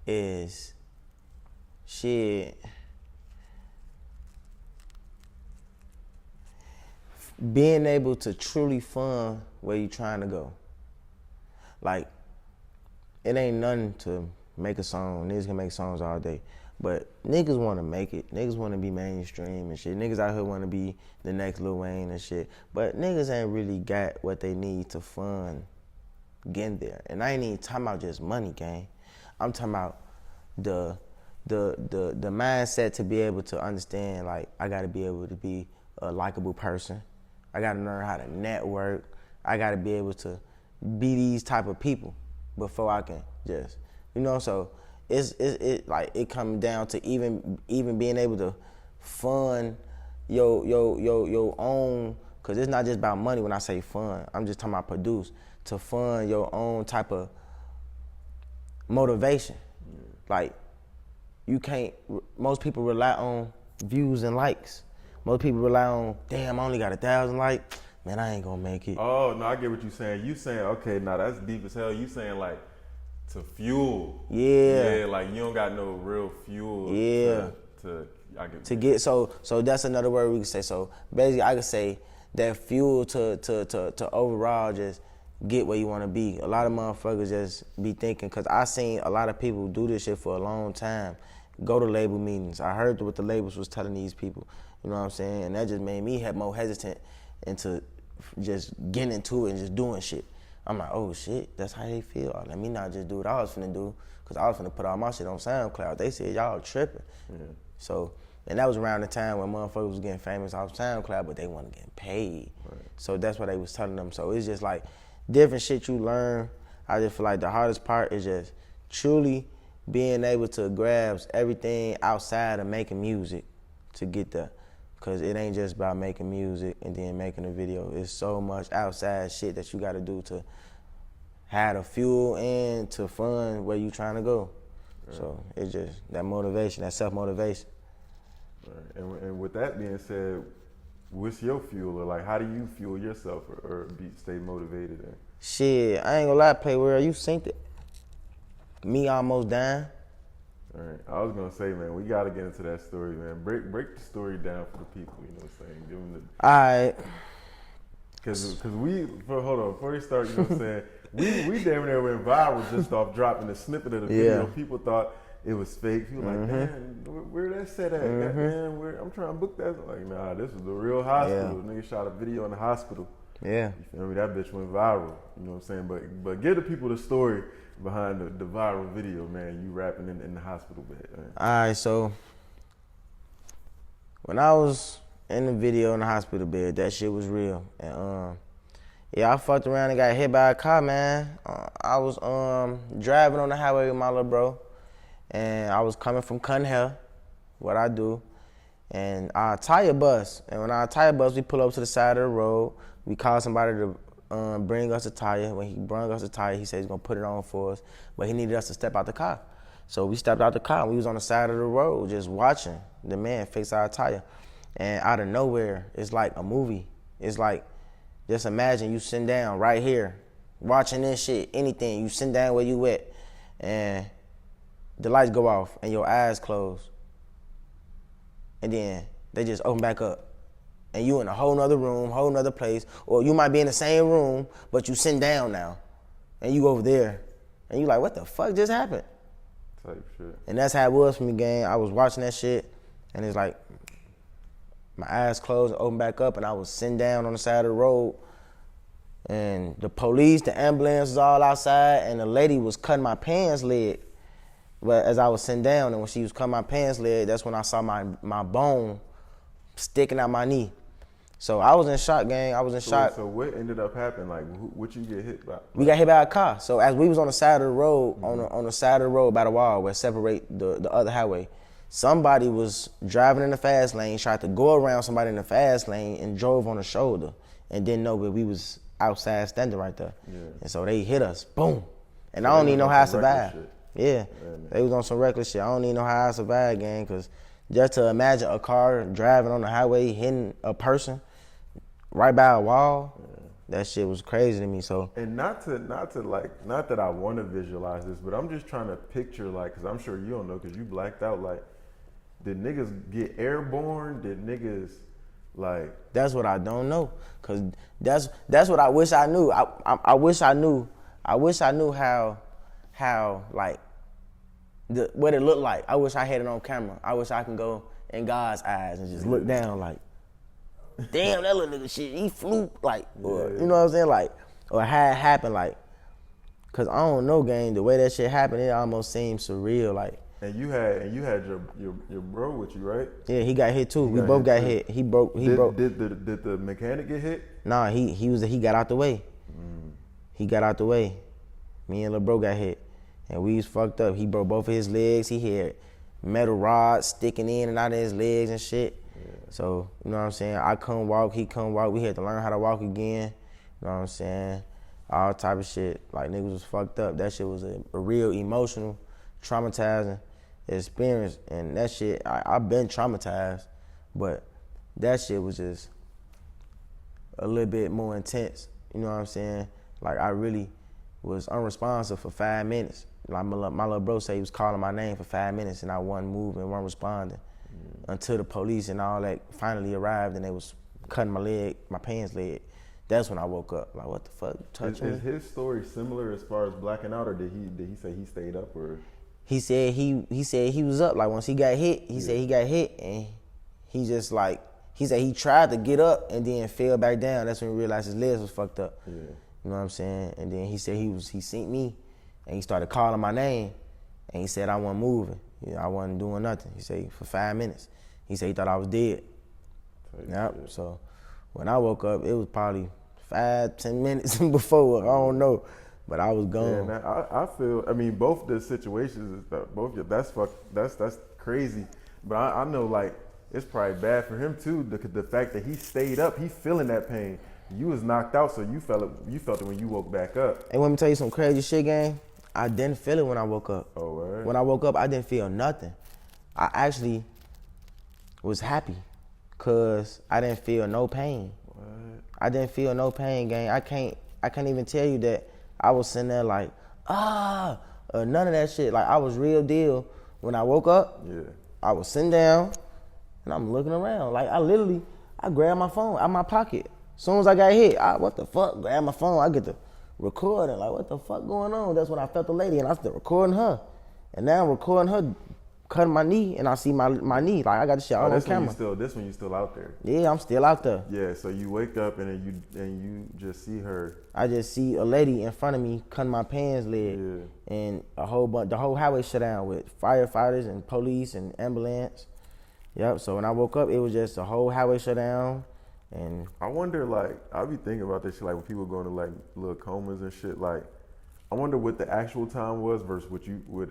is shit. Being able to truly fund where you trying to go. Like, it ain't nothing to make a song. Niggas can make songs all day. But niggas want to make it. Niggas want to be mainstream and shit. Niggas out here want to be the next Lowend and shit. But niggas ain't really got what they need to fund getting there. And I ain't even talking about just money, gang. I'm talking about the mindset to be able to understand, like, I got to be able to be a likable person. I got to learn how to network. I got to be able to be these type of people before I can just, you know, so it like it comes down to even being able to fund your own, cause it's not just about money when I say fund. I'm just talking about produce, to fund your own type of motivation. Like you can't. Most people rely on views and likes. Most people rely on, damn, I only got 1,000 likes. Man, I ain't gonna make it. Oh no, I get what you're saying. You saying, okay, now that's deep as hell. You saying like to fuel. Yeah. Yeah, like you don't got no real fuel. Yeah. To get so that's another word we can say. So basically, I could say that fuel to overall just get where you want to be. A lot of motherfuckers just be thinking, cause I seen a lot of people do this shit for a long time. Go to label meetings. I heard what the labels was telling these people. You know what I'm saying? And that just made me more hesitant into just getting into it and just doing shit. I'm like, oh shit, that's how they feel. Let me not just do what I was finna do, cause I was finna put all my shit on SoundCloud. They said y'all tripping. Yeah. So, and that was around the time when motherfuckers was getting famous off SoundCloud, but they wasn't getting paid. Right. So that's what they was telling them. So it's just like different shit you learn. I just feel like the hardest part is just truly being able to grasp everything outside of making music to get there. Cause it ain't just about making music and then making a video. It's so much outside shit that you gotta do to have the fuel and to fund where you trying to go. Right. So it's just that motivation, that self-motivation. Right. And with that being said, what's your fuel? Or like, how do you fuel yourself or stay motivated? Shit, I ain't gonna lie, Playwell, you synced it. Me almost dying. All right, I was gonna say, man, we gotta get into that story, man. Break the story down for the people. You know what I'm saying? Give them the. All right. Before you start, you know what I'm saying? we damn near went viral just off dropping a snippet of the video. People thought it was fake. People like, man, where that set at? Man, I'm trying to book that. Like, nah, this was the real hospital. Nigga shot a video in the hospital. Yeah. You feel me? That bitch went viral. You know what I'm saying? But give the people the story behind the viral video, man. You rapping in the hospital bed, man. All right, so when I was in the video in the hospital bed, that shit was real. And I fucked around and got hit by a car, man. I was driving on the highway with my little bro, and I was coming from cutting hair, what I do, and our tire bust. And when our tire bust, we pull up to the side of the road. We call somebody to bring us a tire. When he brought us a tire, he said he's gonna put it on for us, but he needed us to step out the car. So we stepped out the car, and we was on the side of the road just watching the man fix our tire. And out of nowhere, it's like a movie. It's like, just imagine you sitting down right here, watching this shit, anything. You sitting down where you at, and the lights go off, and your eyes close. And then they just open back up. And you in a whole nother room, whole nother place. Or you might be in the same room, but you sitting down now. And you over there. And you like, what the fuck just happened? Type shit. And that's how it was for me, gang. I was watching that shit, and it's like, my eyes closed and opened back up, and I was sitting down on the side of the road. And the police, the ambulance was all outside, and the lady was cutting my pants leg. But as I was sitting down, and when she was cutting my pants leg, that's when I saw my bone sticking out my knee. So I was in shock, gang. I was in shock. So what ended up happening? Like, what you get hit by? We got hit by a car. So as we was on the side of the road, on the side of the road by the wall where it separate the other highway, somebody was driving in the fast lane, tried to go around somebody in the fast lane and drove on the shoulder and didn't know that we was outside standing right there. Yeah. And so they hit us, boom. And so I don't even know how I survived. Yeah, they was on some reckless shit. I don't even know how I survived, gang, because just to imagine a car driving on the highway hitting a person right by a wall, that shit was crazy to me. So, and not that I want to visualize this, but I'm just trying to picture, like, because I'm sure you don't know because you blacked out. Like, did niggas get airborne? Did niggas like? That's what I don't know, cause that's what I wish I knew. I wish I knew. I wish I knew how like what it looked like. I wish I had it on camera. I wish I can go in God's eyes and just look down like, damn, that little nigga shit, he flew, like, or, you know what I'm saying, like, or how it happened, like, cause I don't know, gang, the way that shit happened, it almost seems surreal, like. And you had your bro with you, right? Yeah, he got hit too. We both got hit. He broke. Did the mechanic get hit? Nah, he got out the way. He got out the way. Me and lil' bro got hit, and we was fucked up. He broke both of his legs. He had metal rods sticking in and out of his legs and shit. Yeah. So, you know what I'm saying? I couldn't walk, he couldn't walk. We had to learn how to walk again. You know what I'm saying? All type of shit. Like, niggas was fucked up. That shit was a real emotional, traumatizing experience. And that shit, I've been traumatized, but that shit was just a little bit more intense. You know what I'm saying? Like, I really was unresponsive for 5 minutes. Like, my little bro said he was calling my name for 5 minutes and I wasn't moving, wasn't responding until the police and all that finally arrived and they was cutting my pants leg. That's when I woke up. Like, what the fuck? Is his story similar as far as blacking out, or did he say he stayed up, or? He said he was up. Like, once he got hit, he said he got hit and he just like, he said he tried to get up and then fell back down. That's when he realized his legs was fucked up. Yeah. You know what I'm saying? And then he said he seen me and he started calling my name and he said I wasn't moving. You know, I wasn't doing nothing. He said for 5 minutes. He said he thought I was dead. Yep. So when I woke up, it was probably 5-10 minutes before. I don't know, but I was gone. Yeah, I feel. I mean, both the situations, that's crazy. But I know, like, it's probably bad for him too. The fact that he stayed up, he feeling that pain. You was knocked out, so you felt it when you woke back up. And let me tell you some crazy shit, gang. I didn't feel it when I woke up. Oh, right. When I woke up, I didn't feel nothing. I actually was happy because I didn't feel no pain. What? I didn't feel no pain, gang. I can't even tell you that I was sitting there like, or none of that shit. Like, I was real deal. When I woke up, I was sitting down and I'm looking around. Like, I grabbed my phone out of my pocket. As soon as I got hit, what the fuck? Grab my phone, I get to recording. Like, what the fuck going on? That's when I felt the lady and I started recording her. And now I'm recording her cutting my knee and I see my knee. Like, I got the shit all on camera. This one you still out there. Yeah, I'm still out there. Yeah, so you wake up and you just see her. I just see a lady in front of me cutting my pants leg. Yeah. And the whole highway shut down with firefighters and police and ambulance. Yep, so when I woke up, it was just the whole highway shut down. And I wonder, like, I be thinking about this shit, like when people go into like little comas and shit, like I wonder what the actual time was versus what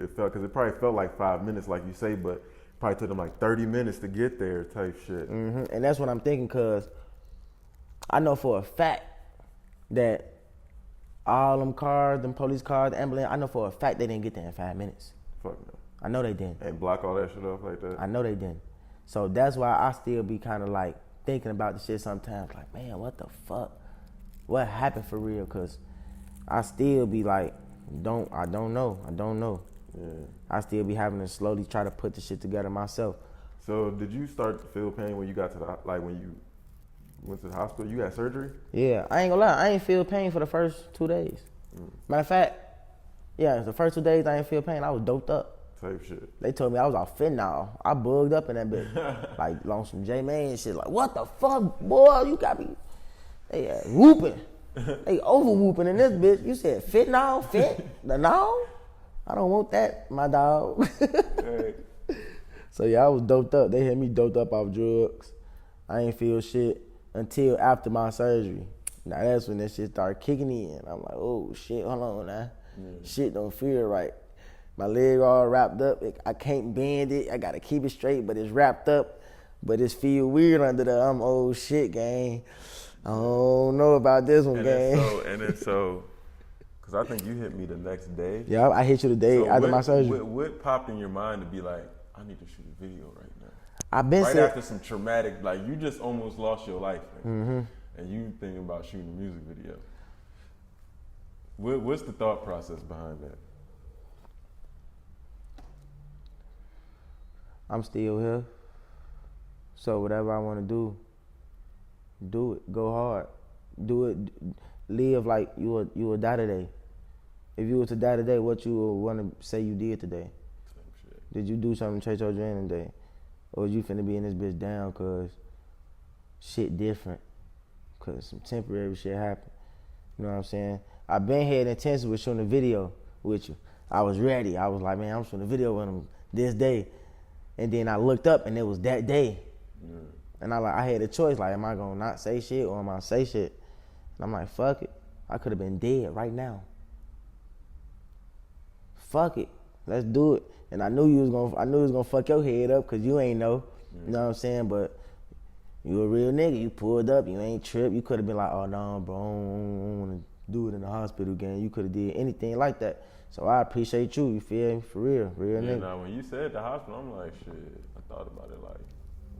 it felt, because it probably felt like 5 minutes, like you say, but it probably took them like 30 minutes to get there, type shit. Mm-hmm. And that's what I'm thinking, cause I know for a fact that all them cars, them police cars, the ambulance, I know for a fact they didn't get there in 5 minutes. Fuck no. I know they didn't. And block all that shit off like that. I know they didn't. So that's why I still be kind of like thinking about the shit sometimes, like, man, what the fuck? What happened for real? Cause I still be like, I don't know. Yeah. I still be having to slowly try to put the shit together myself. So did you start to feel pain when you got to when you went to the hospital? You had surgery? Yeah, I ain't gonna lie, I ain't feel pain for the first 2 days. Matter of fact, yeah, the first 2 days I ain't feel pain. I was doped up. Type shit. They told me I was off fentanyl. I bugged up in that bitch. Like on some J-Man shit. Like, what the fuck, boy? You got me. They whooping. They over whooping in this bitch. You said fentanyl? Fentanyl? I don't want that, my dog. Hey. So yeah, I was doped up. They had me doped up off drugs. I ain't feel shit until after my surgery. Now that's when that shit started kicking in. I'm like, oh shit, hold on now. Shit don't feel right. My leg all wrapped up. I can't bend it. I gotta keep it straight, but it's wrapped up. But it feel weird under the old shit, gang. I don't know about this one, gang. Because I think you hit me the next day. Yeah, I hit you the day after my surgery. What popped in your mind to be like, I need to shoot a video right now? I've been after some traumatic, like you just almost lost your life, and you thinking about shooting a music video. What's the thought process behind that? I'm still here. So whatever I want to do it. Go hard. Do it. Live like you will die today. If you were to die today, what you would want to say you did today? Same shit. Did you do something to chase your dream today? Or you finna be in this bitch down cause shit different? Cause some temporary shit happened. You know what I'm saying? I been had intention with shooting a video with you. I was ready. I was like, man, I'm shooting a video with him this day. And then I looked up and it was that day. And I had a choice, like, am I gonna not say shit or am I say shit? And I'm like, fuck it. I could have been dead right now. Fuck it. Let's do it. And I knew it was gonna fuck your head up because you ain't know. You know what I'm saying? But you a real nigga. You pulled up, you ain't tripped. You could have been like, oh no, bro, I don't wanna do it in the hospital again. You could have did anything like that. So I appreciate you, you feel me? For real nigga. Now when you said the hospital, I'm like, shit, I thought about it like,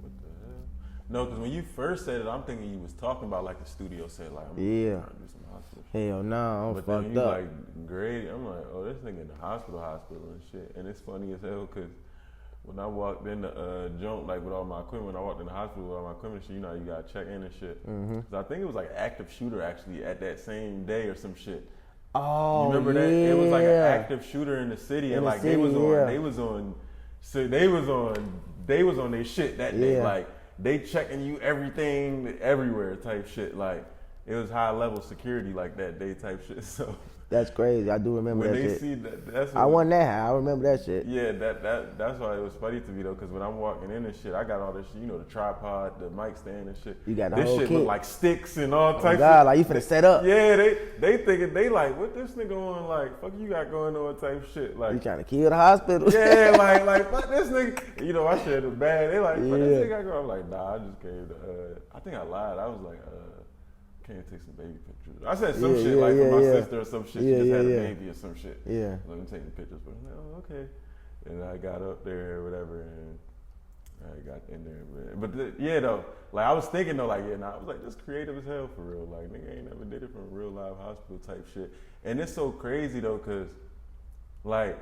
what the hell? No, because when you first said it, I'm thinking you was talking about like the studio set, like, I'm trying to do some hospital shit. Hell no, I'm but fucked then you up. like, great, I'm like, oh, this nigga in the hospital and shit. And it's funny as hell, because when I walked in the joint, like with all my equipment, I walked in the hospital with all my equipment and shit, you know, you gotta check in and shit. Because I think it was like active shooter actually at that same day or some shit. Oh, you remember that? It was like an active shooter in the city, and like they was on their shit that day. Like they checking you everything, everywhere type shit. Like it was high level security like that day type shit. So that's crazy. I do remember that shit. When they see that, that's I wasn't that high. I remember that shit. Yeah, that's why it was funny to me though, because when I'm walking in and shit, I got all this shit, you know, the tripod, the mic stand and shit. You got the this whole shit kit. Look like sticks and all types. Oh God, like you finna set up. Yeah, they thinking they like, what this nigga on, like, fuck you got going on type shit. Like you trying to kill the hospital? Yeah, like fuck this nigga. You know, I said it bad. They like, fuck this nigga got going. I'm like, nah, I just came to. I think I lied. I was like, can't take some baby pictures. I said some shit like for my sister or some shit. She just had a baby or some shit. Yeah. Let me take the pictures. But I'm like, oh, okay. And I got up there or whatever, and I got in there. But yeah, though, like I was thinking though, like, yeah, nah, I was like, this creative as hell for real. Like, nigga ain't never did it from real live hospital type shit. And it's so crazy though, cause like,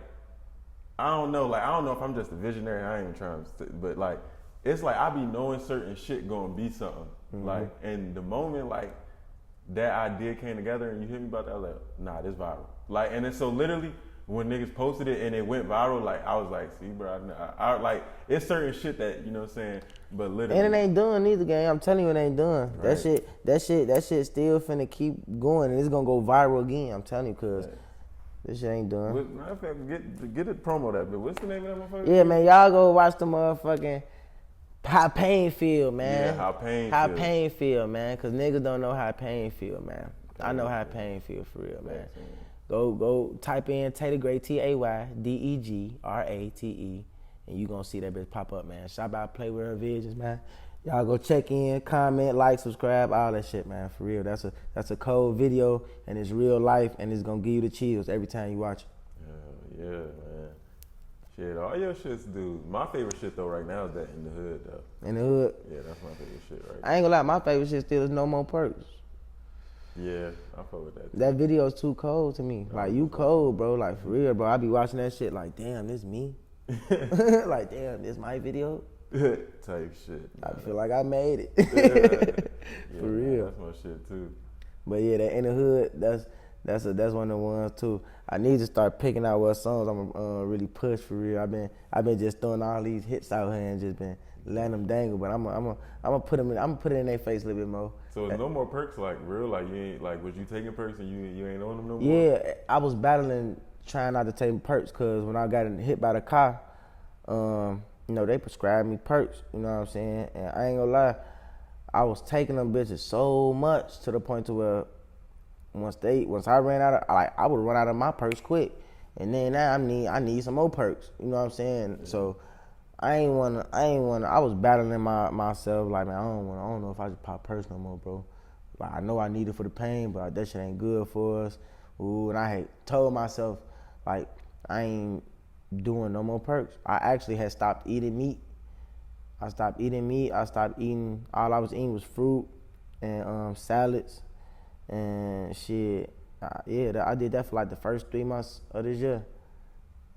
I don't know if I'm just a visionary. I ain't even trying to, but like, it's like I be knowing certain shit gonna be something. Like, and the moment like that idea came together and you hit me about that, I was like, nah, this viral. Like, and it's so literally when niggas posted it and it went viral, like I was like, see, bro, I like it's certain shit that, you know what I'm saying, but literally. And it ain't done either, gang. I'm telling you, it ain't done. Right. That shit still finna keep going and it's gonna go viral again. I'm telling you, cause this shit ain't done. Matter of fact, get a promo that, but what's the name of that motherfucker? Yeah, man, y'all go watch the motherfucking How Pain Feel, man. Yeah, How Pain Feel, man. Cause niggas don't know how pain feel, man. I know how pain feel for real, man. Go type in Tay Degrate, TayDegrate, and you gonna see that bitch pop up, man. Shop out Playware Visions, man. Y'all go check in, comment, like, subscribe, all that shit, man. For real, that's a cold video, and it's real life, and it's gonna give you the chills every time you watch it. Yeah, man. Shit, all your shits do. My favorite shit though right now is that In the Hood though. In the Hood? Yeah, that's my favorite shit right now. I ain't gonna lie, my favorite shit still is No More Perks. Yeah, I fuck with that. That video's too cold to me. Like, you cold, bro. Like, for real, bro. I be watching that shit like, damn, this me. Like, damn, this my video. Type shit. I feel like I made it. Yeah, for real. That's my shit too. But yeah, that In the Hood, that's one of the ones too. I need to start picking out what songs I'm gonna really push for real. I've been just throwing all these hits out here and just been letting them dangle. But I'm gonna put them in. I'm gonna put it in their face a little bit more. So No More Perks like real? Like you ain't like was you taking perks and you ain't on them no more? Yeah, I was battling trying not to take perks because when I got hit by the car, they prescribed me perks. You know what I'm saying? And I ain't gonna lie, I was taking them bitches so much to the point to where once I ran out of, I would run out of my perks quick, and then now I need some more perks. You know what I'm saying? Yeah. So I was battling myself like, man, I don't know if I just pop perks no more, bro. Like, I know I need it for the pain, but that shit ain't good for us. Ooh, and I had told myself like I ain't doing no more perks. I actually had stopped eating meat. I stopped eating. All I was eating was fruit and salads. And shit, I did that for like the first 3 months of this year.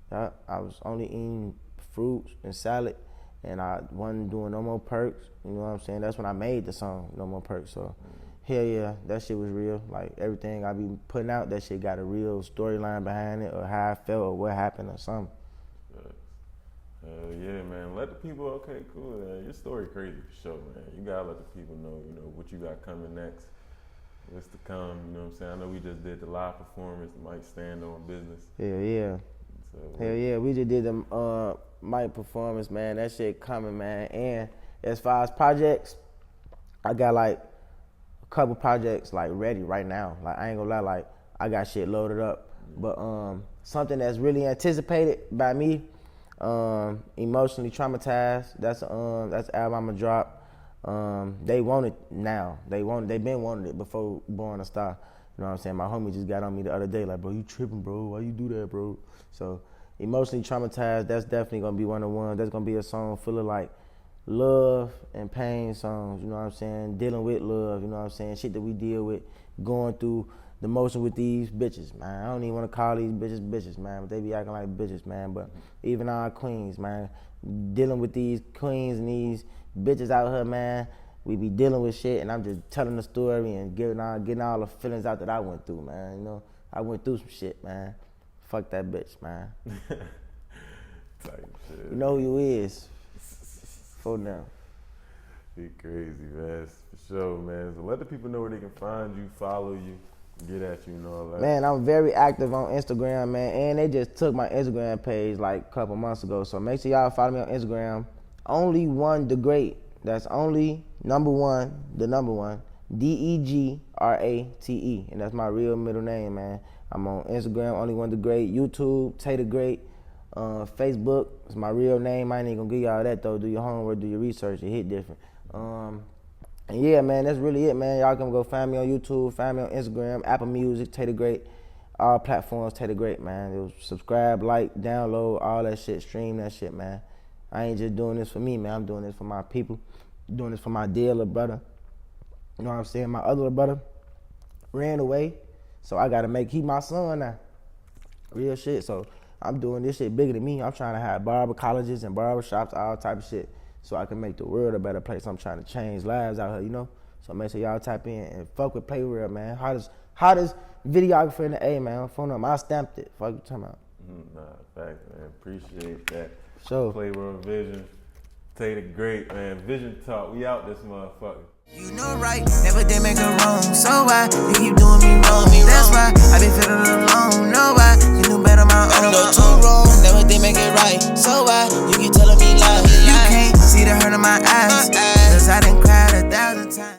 I was only eating fruits and salad, and I wasn't doing no more perks. You know what I'm saying? That's when I made the song, No More Perks. So, hell yeah, that shit was real. Like, everything I be putting out, that shit got a real storyline behind it, or how I felt, or what happened, or something. Yeah, man. Let the people, okay, cool. Your story crazy for sure, man. You gotta let the people know, what you got coming next. What's to come, you know what I'm saying? I know we just did the live performance, the Mic Stand On business. Hell yeah. Hell yeah, we just did the mic performance, man. That shit coming, man. And as far as projects, I got like a couple projects like ready right now. Like, I ain't gonna lie, like I got shit loaded up. But something that's really anticipated by me, Emotionally Traumatized. That's the album I'ma drop. They want it now. They been wanting it before Born a Star. You know what I'm saying? My homie just got on me the other day, like, bro, you tripping, bro. Why you do that, bro? So, Emotionally Traumatized, that's definitely gonna be one of the ones. That's gonna be a song full of like love and pain songs, you know what I'm saying? Dealing with love, you know what I'm saying? Shit that we deal with, going through the motion with these bitches, man. I don't even wanna call these bitches, man, but they be acting like bitches, man. But even our queens, man, dealing with these queens and these bitches out here, man. We be dealing with shit, and I'm just telling the story and getting all the feelings out that I went through, man. You know, I went through some shit, man. Fuck that bitch, man. Type shit. You know who you is. For now. Be crazy, man. For sure, man. So let the people know where they can find you, follow you, get at you, and all that. Man, I'm very active on Instagram, man, and they just took my Instagram page like a couple months ago. So make sure y'all follow me on Instagram. Only One Degrate. That's only number one, Degrate, and that's my real middle name, man. I'm on Instagram, Only One Degrate, YouTube, Tay Degrate, Facebook. It's my real name. I ain't even gonna give y'all that though. Do your homework, do your research. It hit different. And yeah, man, that's really it, man. Y'all can go find me on YouTube, find me on Instagram, Apple Music, Tay Degrate, all platforms, Tay Degrate, man. Subscribe, like, download, all that shit, stream that shit, man. I ain't just doing this for me, man. I'm doing this for my people. Doing this for my dear little brother. You know what I'm saying? My other little brother ran away, so I gotta he my son now. Real shit. So I'm doing this shit bigger than me. I'm trying to have barber colleges and barber shops, all type of shit, so I can make the world a better place. I'm trying to change lives out here, you know? So make sure y'all type in and fuck with Play Real, man. Hottest videographer in the A, man. Phone number, I stamped it. Fuck you talking about. Nah, facts, man. Appreciate that. Sure. Play Real Vision. Tay Degrate, man. Vision Talk. We out this motherfucker. You know right, never did make a wrong. So why you keep doing me wrong? That's why I been feeling